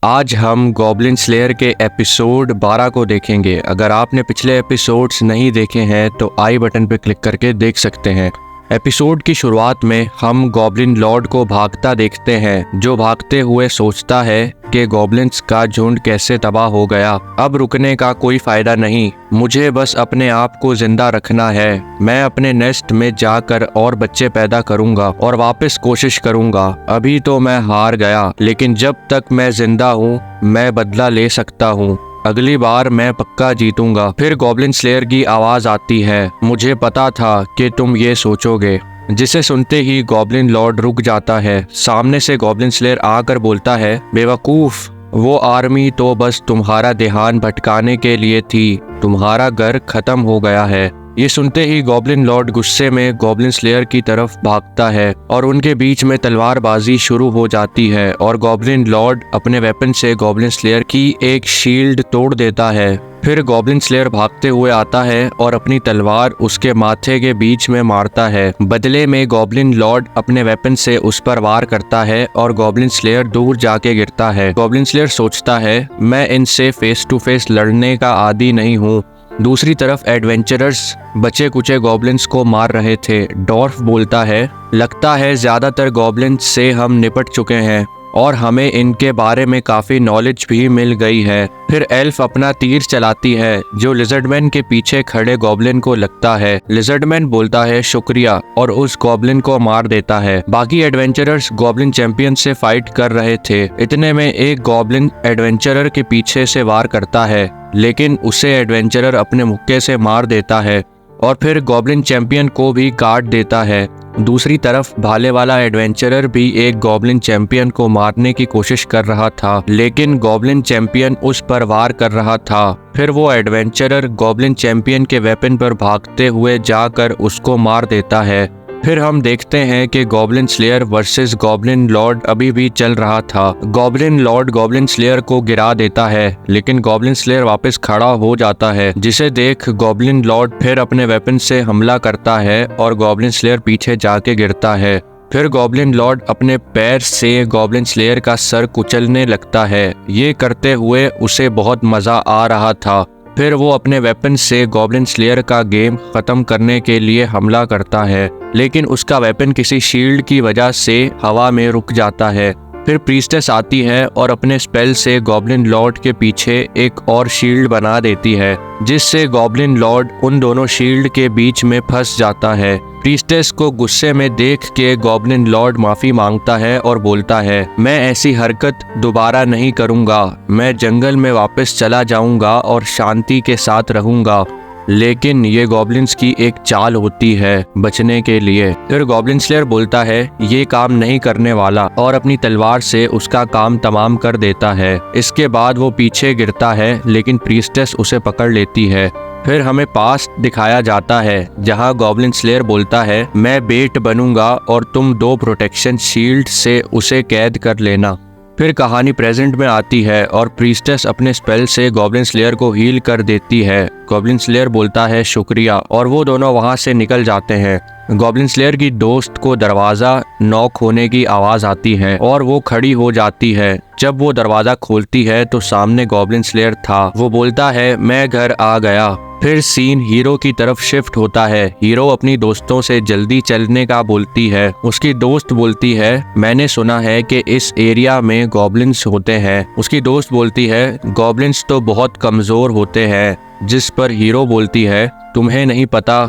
आज हम goblin slayer के एपिसोड 12 को देखेंगे। अगर आपने पिछले एपिसोड्स नहीं देखे हैं तो आई बटन पर क्लिक करके देख सकते हैं। एपिसोड की शुरुआत में हम गॉब्लिन लॉर्ड को भागता देखते हैं, जो भागते हुए सोचता है कि गॉब्लिन्स का झुंड कैसे तबाह हो गया। अब रुकने का कोई फायदा नहीं, मुझे बस अपने आप को जिंदा रखना है। मैं अपने नेस्ट में जाकर और बच्चे पैदा करूंगा और वापस कोशिश करूंगा। अभी तो मैं हार गया, लेकिन जब तक मैं जिंदा हूँ मैं बदला ले सकता हूँ। अगली बार मैं पक्का जीतूंगा। फिर गॉब्लिन स्लेयर की आवाज आती है, मुझे पता था कि तुम ये सोचोगे। जिसे सुनते ही गॉब्लिन लॉर्ड रुक जाता है। सामने से गॉब्लिन स्लेयर आकर बोलता है, बेवकूफ, वो आर्मी तो बस तुम्हारा ध्यान भटकाने के लिए थी। तुम्हारा घर खत्म हो गया है। ये सुनते ही गॉब्लिन लॉर्ड गुस्से में गॉब्लिन स्लेयर की तरफ भागता है और उनके बीच में तलवारबाजी शुरू हो जाती है और गॉब्लिन लॉर्ड अपने वेपन से गॉब्लिन स्लेयर की एक शील्ड तोड़ देता है। फिर गॉब्लिन स्लेयर भागते हुए आता है और अपनी तलवार उसके माथे के बीच में मारता है। बदले में गॉब्लिन लॉर्ड अपने वेपन से उस पर वार करता है और गॉब्लिन स्लेयर दूर जाके गिरता है। गॉब्लिन स्लेयर सोचता है, मैं इनसे फेस टू फेस लड़ने का आदी नहीं हूँ। दूसरी तरफ एडवेंचरर्स बचे कुचे गॉब्लिन्स को मार रहे थे। डॉर्फ बोलता है, लगता है ज्यादातर गॉब्लिन्स से हम निपट चुके हैं और हमें इनके बारे में काफी नॉलेज भी मिल गई है। फिर एल्फ अपना तीर चलाती है, जो लिजर्डमैन के पीछे खड़े गॉब्लिन को लगता है। लिजर्डमैन बोलता है शुक्रिया और उस गॉब्लिन को मार देता है। बाकी एडवेंचरर्स गॉब्लिन चैंपियन से फाइट कर रहे थे। इतने में एक गॉब्लिन एडवेंचरर के पीछे से वार करता है, लेकिन उसे एडवेंचरर अपने मुक्के से मार देता है और फिर गॉब्लिन चैंपियन को भी काट देता है। दूसरी तरफ भाले वाला एडवेंचरर भी एक गॉब्लिन चैंपियन को मारने की कोशिश कर रहा था, लेकिन गॉब्लिन चैंपियन उस पर वार कर रहा था। फिर वो एडवेंचरर गॉब्लिन चैंपियन के वेपन पर भागते हुए जाकर उसको मार देता है। फिर हम देखते हैं कि goblin slayer versus goblin Lord अभी भी चल रहा था। गॉब्लिन लॉर्ड गॉब्लिन स्लेयर को गिरा देता है, लेकिन गॉब्लिन स्लेयर वापस खड़ा हो जाता है, जिसे देख गॉब्लिन लॉर्ड फिर अपने वेपन से हमला करता है और गॉब्लिन स्लेयर पीछे जाके गिरता है। फिर गॉब्लिन लॉर्ड अपने पैर से गॉब्लिन स्लेयर का सर कुचलने लगता है। ये करते हुए उसे बहुत मजा आ रहा था। फिर वो अपने वेपन से गॉब्लिन स्लेयर का गेम खत्म करने के लिए हमला करता है, लेकिन उसका वेपन किसी शील्ड की वजह से हवा में रुक जाता है। फिर प्रीस्टेस आती है और अपने स्पेल से गॉब्लिन लॉर्ड के पीछे एक और शील्ड बना देती है, जिससे गॉब्लिन लॉर्ड उन दोनों शील्ड के बीच में फंस जाता है। प्रीस्टेस को गुस्से में देख के गॉब्लिन लॉर्ड माफी मांगता है और बोलता है, मैं ऐसी हरकत दोबारा नहीं करूंगा। मैं जंगल में वापस चला जाऊंगा और शांति के साथ रहूंगा। लेकिन ये गॉब्लिन्स की एक चाल होती है बचने के लिए। फिर गॉब्लिन स्लेयर बोलता है, ये काम नहीं करने वाला, और अपनी तलवार से उसका काम तमाम कर देता है। इसके बाद वो पीछे गिरता है, लेकिन प्रीस्टेस उसे पकड़ लेती है। फिर हमें पास्ट दिखाया जाता है, जहां गॉब्लिन स्लेयर बोलता है, मैं बेट बनूंगा और तुम 2 प्रोटेक्शन शील्ड से उसे कैद कर लेना। फिर कहानी प्रेजेंट में आती है और प्रीस्टेस अपने स्पेल से गॉब्लिन स्लेयर को हील कर देती है। गॉब्लिन स्लेयर बोलता है शुक्रिया और वो दोनों वहां से निकल जाते हैं। गॉब्लिन स्लेयर की दोस्त को दरवाजा नॉक होने की आवाज आती है और वो खड़ी हो जाती है। जब वो दरवाजा खोलती है तो सामने गॉब्लिन स्लेयर था। वो बोलता है, मैं घर आ गया। फिर सीन हीरो की तरफ शिफ्ट होता है। हीरो अपनी दोस्तों से जल्दी चलने का बोलती है। उसकी दोस्त बोलती है, मैंने सुना है कि इस एरिया में गॉब्लिन्स होते हैं। उसकी दोस्त बोलती है, गॉब्लिन्स तो बहुत कमजोर होते हैं। जिस पर हीरो बोलती है, तुम्हें नहीं पता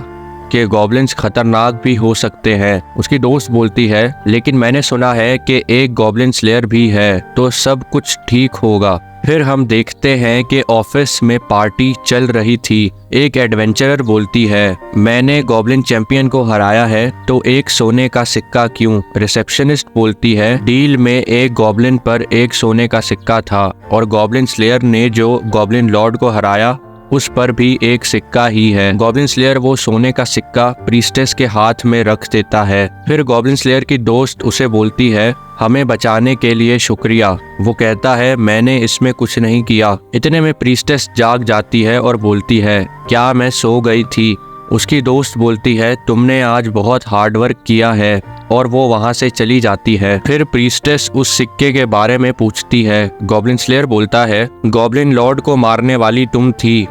कि गॉब्लिन्स खतरनाक भी हो सकते हैं। उसकी दोस्त बोलती है, लेकिन मैंने सुना है कि एक गॉब्लिन स्लेयर भी है, तो सब कुछ ठीक होगा। फिर हम देखते हैं कि ऑफिस में पार्टी चल रही थी। एक एडवेंचरर बोलती है, मैंने गॉब्लिन चैंपियन को हराया है, तो एक सोने का सिक्का क्यों? रिसेप्शनिस्ट बोलती है, डील में एक गॉब्लिन पर एक सोने का सिक्का था और गॉब्लिन स्लेयर ने जो गॉब्लिन लॉर्ड को हराया उस पर भी एक सिक्का ही है। गॉब्लिन स्लेयर वो सोने का सिक्का प्रीस्टेस के हाथ में रख देता है। फिर गॉब्लिन स्लेयर की दोस्त उसे बोलती है, हमें बचाने के लिए शुक्रिया। वो कहता है, मैंने इसमें कुछ नहीं किया। इतने में प्रीस्टेस जाग जाती है और बोलती है, क्या मैं सो गई थी? उसकी दोस्त बोलती है, तुमने आज बहुत हार्ड वर्क किया है, और वो वहाँ से चली जाती है। फिर प्रीस्टेस उस सिक्के के बारे में पूछती है। गॉब्लिन स्लेयर बोलता है, गॉब्लिन लॉर्ड को मारने वाली तुम थी।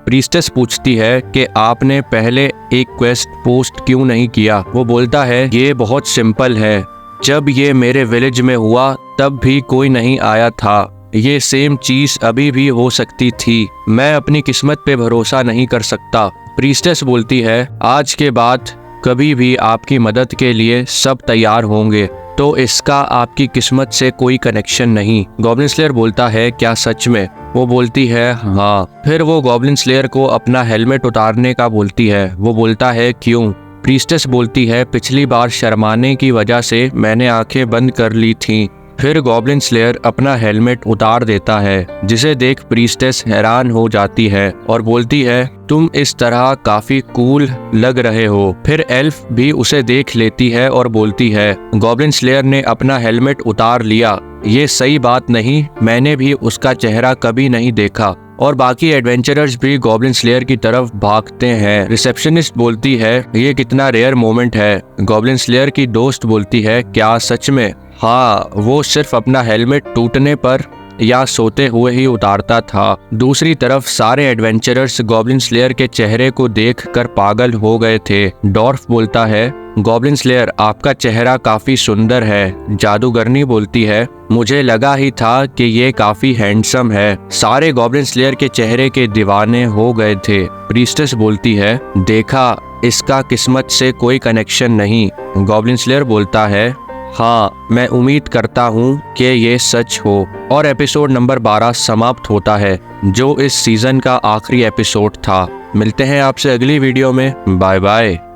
प्रीस्टेस पूछती है कि आपने पहले एक क्वेस्ट पोस्ट क्यों नहीं किया। वो बोलता है, ये बहुत सिंपल है, जब ये मेरे विलेज में हुआ तब भी कोई नहीं आया था। ये सेम चीज अभी भी हो सकती थी। मैं अपनी किस्मत पे भरोसा नहीं कर सकता। प्रीस्टेस बोलती है, आज के बाद कभी भी आपकी मदद के लिए सब तैयार होंगे, तो इसका आपकी किस्मत से कोई कनेक्शन नहीं। गॉब्लिन स्लेयर बोलता है, क्या सच में? वो बोलती है, हाँ। फिर वो गॉब्लिन स्लेयर को अपना हेलमेट उतारने का बोलती है। वो बोलता है, क्यों? प्रीस्टेस बोलती है, पिछली बार शर्माने की वजह से मैंने आंखें बंद कर ली थीं। फिर गॉब्लिन स्लेयर अपना हेलमेट उतार देता है, जिसे देख प्रीस्टेस हैरान हो जाती है और बोलती है, तुम इस तरह काफी कूल लग रहे हो। फिर एल्फ भी उसे देख लेती है और बोलती है, गॉब्लिन स्लेयर ने अपना हेलमेट उतार लिया, ये सही बात नहीं, मैंने भी उसका चेहरा कभी नहीं देखा। और बाकी एडवेंचरर्स भी गॉब्लिन स्लेयर की तरफ भागते हैं। रिसेप्शनिस्ट बोलती है, ये कितना रेयर मोमेंट है। गॉब्लिन स्लेयर की दोस्त बोलती है, क्या सच में? हाँ, वो सिर्फ अपना हेलमेट टूटने पर या सोते हुए ही उतारता था। दूसरी तरफ सारे एडवेंचरर्स गॉब्लिन स्लेयर के चेहरे को देखकर पागल हो गए थे। डॉर्फ बोलता है, गॉब्लिन स्लेयर आपका चेहरा काफी सुंदर है। जादूगरनी बोलती है, मुझे लगा ही था कि ये काफी हैंडसम है। सारे गॉब्लिन स्लेयर के चेहरे के दीवाने हो गए थे। प्रीस्टेस बोलती है, देखा, इसका किस्मत से कोई कनेक्शन नहीं। गॉब्लिन स्लेयर बोलता है, हाँ, मैं उम्मीद करता हूँ कि ये सच हो। और एपिसोड नंबर 12 समाप्त होता है, जो इस सीजन का आखिरी एपिसोड था। मिलते हैं आपसे अगली वीडियो में। Bye bye.